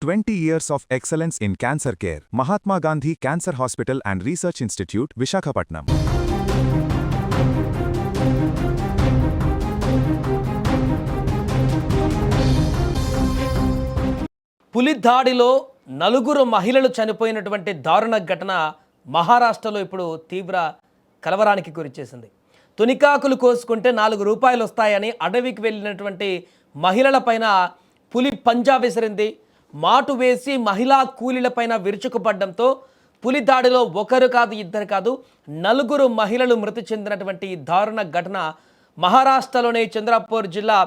20 years of excellence in cancer care. Mahatma Gandhi Cancer Hospital and Research Institute, Visakhapatnam. పులి దాడిలో నలుగురు మహిళలు చనిపోయినటువంటి దారుణ ఘటన మహారాష్ట్రలో ఇప్పుడు తీవ్ర కలవరానికి గురిచేసింది. తునికాకులు కోసుకుంటే 4 రూపాయలు వస్తాయని అడవికి వెళ్ళినటువంటి మహిళలపైన పులి పంజా విసిరింది. మాటు వేసి మహిళా కూలీలపైన విరుచుకుపడడంతో పులి దాడిలో ఒకరు కాదు, ఇద్దరు కాదు, 4 మహిళలు మృతి చెందినటువంటి దారుణ ఘటన మహారాష్ట్రలోని చంద్రపూర్ జిల్లా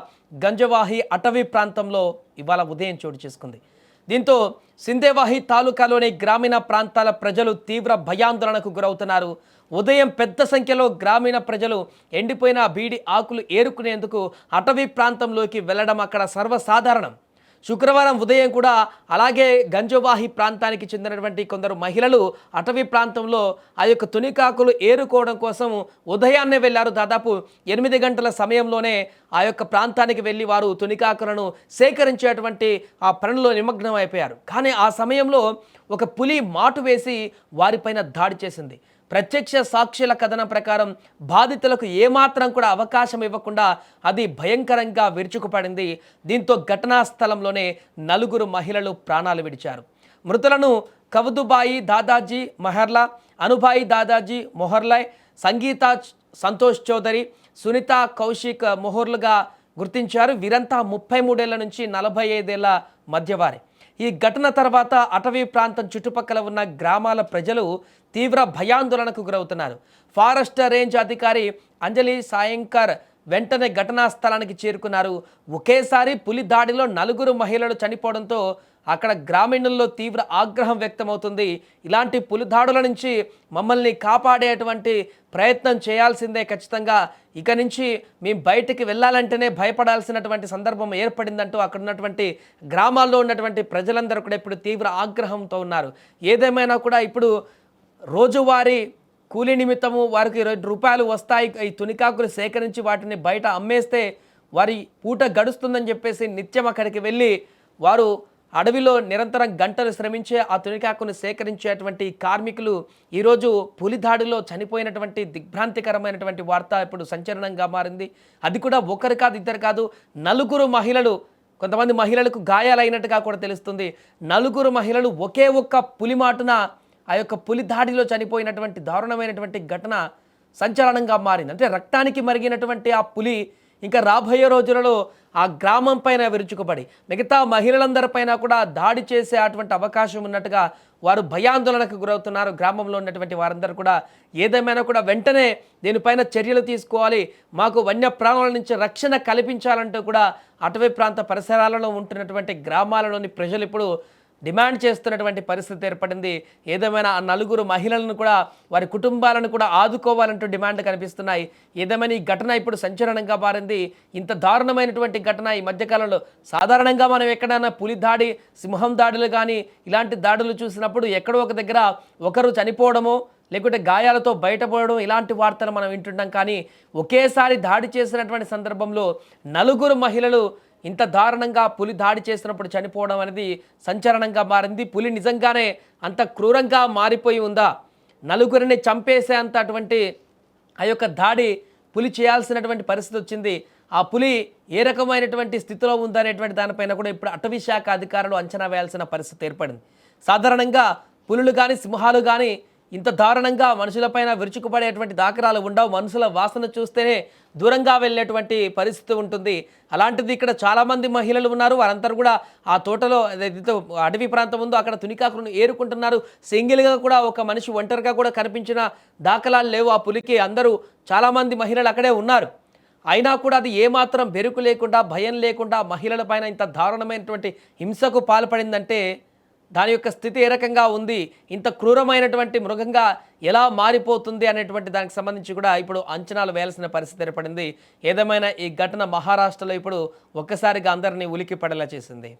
గంజవాహి అటవీ ప్రాంతంలో ఇవాళ ఉదయం చోటు చేసుకుంది. దీంతో సిందేవాహి తాలూకాలోని గ్రామీణ ప్రాంతాల ప్రజలు తీవ్ర భయాందోళనకు గురవుతున్నారు. ఉదయం పెద్ద సంఖ్యలో గ్రామీణ ప్రజలు ఎండిపోయిన బీడి ఆకులు ఏరుకునేందుకు అటవీ ప్రాంతంలోకి వెళ్లడం అక్కడ సర్వసాధారణం. శుక్రవారం ఉదయం కూడా అలాగే గంజవాహి ప్రాంతానికి చెందినటువంటి కొందరు మహిళలు అటవీ ప్రాంతంలో ఆ యొక్క తునికాకులు ఏరుకోవడం కోసం ఉదయాన్నే వెళ్ళారు. దాదాపు 8 గంటల సమయంలోనే ఆ యొక్క ప్రాంతానికి వెళ్ళి వారు తునికాకులను సేకరించేటువంటి ఆ పనుల్లో నిమగ్నం అయిపోయారు. కానీ ఆ సమయంలో ఒక పులి మాటు వేసి వారిపైన దాడి చేసింది. ప్రత్యక్ష సాక్షుల కథనం ప్రకారం బాధితులకు ఏమాత్రం కూడా అవకాశం ఇవ్వకుండా అది భయంకరంగా విరుచుకుపడింది. దీంతో ఘటనా స్థలంలోనే 4 మహిళలు ప్రాణాలు విడిచారు. మృతులను కవదుబాయి దాదాజీ మెహర్లా, అనుబాయి దాదాజీ మొహర్లాయ్, సంగీత సంతోష్ చౌదరి, సునీత కౌశిక్ మొహర్లుగా గుర్తించారు. వీరంతా 33 ఏళ్ల నుంచి 45 ఏళ్ల మధ్యవారి. ఈ ఘటన తర్వాత అటవీ ప్రాంతం చుట్టుపక్కల ఉన్న గ్రామాల ప్రజలు తీవ్ర భయాందోళనకు గురవుతున్నారు. ఫారెస్ట్ రేంజ్ అధికారి అంజలి సాయంకర్ వెంటనే ఘటనా స్థలానికి చేరుకున్నారు. ఒకేసారి పులి దాడిలో 4 మహిళలు చనిపోవడంతో అక్కడ గ్రామీణుల్లో తీవ్ర ఆగ్రహం వ్యక్తమవుతుంది. ఇలాంటి పులి దాడుల నుంచి మమ్మల్ని కాపాడేటువంటి ప్రయత్నం చేయాల్సిందే, ఖచ్చితంగా ఇక నుంచి మేము బయటికి వెళ్ళాలంటేనే భయపడాల్సినటువంటి సందర్భం ఏర్పడిందంటూ అక్కడ ఉన్నటువంటి గ్రామాల్లో ఉన్నటువంటి ప్రజలందరూ కూడా ఇప్పుడు తీవ్ర ఆగ్రహంతో ఉన్నారు. ఏదేమైనా కూడా ఇప్పుడు రోజువారీ కూలీ నిమిత్తము వారికి 2 రూపాయలు వస్తాయి, ఈ తునికాకులు సేకరించి వాటిని బయట అమ్మేస్తే వారి పూట గడుస్తుందని చెప్పేసి నిత్యం అక్కడికి వెళ్ళి వారు అడవిలో నిరంతరం గంటలు శ్రమించే ఆ తునికాకును సేకరించేటువంటి కార్మికులు ఈరోజు పులి దాడిలో చనిపోయినటువంటి దిగ్భ్రాంతికరమైనటువంటి వార్త ఇప్పుడు సంచలనంగా మారింది. అది కూడా ఒకరు కాదు, ఇద్దరు కాదు, 4 మహిళలు, కొంతమంది మహిళలకు గాయాలైనట్టుగా కూడా తెలుస్తుంది. 4 మహిళలు ఒకే ఒక్క పులి మాటున ఆ యొక్క పులి దాడిలో చనిపోయినటువంటి దారుణమైనటువంటి ఘటన సంచలనంగా మారింది. అంటే రక్తానికి మరిగినటువంటి ఆ పులి ఇంకా రాబోయే రోజులలో ఆ గ్రామం పైన విరుచుకుపడి మిగతా మహిళలందరిపైన కూడా దాడి చేసే అటువంటి అవకాశం ఉన్నట్టుగా వారు భయాందోళనకు గురవుతున్నారు. గ్రామంలో ఉన్నటువంటి వారందరూ కూడా ఏదేమైనా కూడా వెంటనే దీనిపైన చర్యలు తీసుకోవాలి, మాకు వన్యప్రాణుల నుంచి రక్షణ కల్పించాలంటూ కూడా అటవీ ప్రాంత పరిసరాలలో ఉంటున్నటువంటి గ్రామాలలోని ప్రజలు ఇప్పుడు డిమాండ్ చేస్తున్నటువంటి పరిస్థితి ఏర్పడింది. ఏదేమైనా ఆ 4 మహిళలను కూడా వారి కుటుంబాలను కూడా ఆదుకోవాలంటూ డిమాండ్ కనిపిస్తున్నాయి. ఏదేమైనా ఈ ఘటన ఇప్పుడు సంచలనంగా మారింది. ఇంత దారుణమైనటువంటి ఘటన ఈ మధ్యకాలంలో సాధారణంగా మనం ఎక్కడైనా పులి దాడి, సింహం దాడులు కానీ ఇలాంటి దాడులు చూసినప్పుడు ఎక్కడో ఒక దగ్గర ఒకరు చనిపోవడమో లేకుంటే గాయాలతో బయటపడడం ఇలాంటి వార్తలు మనం వింటున్నాం. కానీ ఒకేసారి దాడి చేసినటువంటి సందర్భంలో 4 మహిళలు ఇంత దారుణంగా పులి దాడి చేసినప్పుడు చనిపోవడం అనేది సంచలనంగా మారింది. పులి నిజంగానే అంత క్రూరంగా మారిపోయి ఉందా, 4 చంపేసే అంత అటువంటి ఆ యొక్క దాడి పులి చేయాల్సినటువంటి పరిస్థితి వచ్చింది. ఆ పులి ఏ రకమైనటువంటి స్థితిలో ఉందనేటువంటి దానిపైన కూడా ఇప్పుడు అటవీ శాఖ అధికారులు అంచనా వేయాల్సిన పరిస్థితి ఏర్పడింది. సాధారణంగా పులులు కానీ సింహాలు కానీ ఇంత దారుణంగా మనుషులపైన విరుచుకుపడేటువంటి దాఖలాలు ఉండవు. మనుషుల వాసన చూస్తేనే దూరంగా వెళ్ళేటువంటి పరిస్థితి ఉంటుంది. అలాంటిది ఇక్కడ చాలామంది మహిళలు ఉన్నారు. వారందరూ కూడా ఆ తోటలో అటవీ ప్రాంతం ఉందో అక్కడ తునికాకులను ఏరుకుంటున్నారు. సింగిల్గా కూడా ఒక మనిషి ఒంటరిగా కూడా కనిపించిన దాఖలాలు లేవు ఆ పులికి. అందరూ చాలామంది మహిళలు అక్కడే ఉన్నారు. అయినా కూడా అది ఏమాత్రం బెరుకు లేకుండా, భయం లేకుండా మహిళల పైన ఇంత దారుణమైనటువంటి హింసకు పాల్పడిందంటే దాని యొక్క స్థితి ఏ రకంగా ఉంది, ఇంత క్రూరమైనటువంటి మృగంగా ఎలా మారిపోతుంది అనేటువంటి దానికి సంబంధించి కూడా ఇప్పుడు అంచనాలు వేయాల్సిన పరిస్థితి ఏర్పడింది. ఏదేమైనా ఈ ఘటన మహారాష్ట్రలో ఇప్పుడు ఒక్కసారిగా అందరినీ ఉలికి పడేలా చేసింది.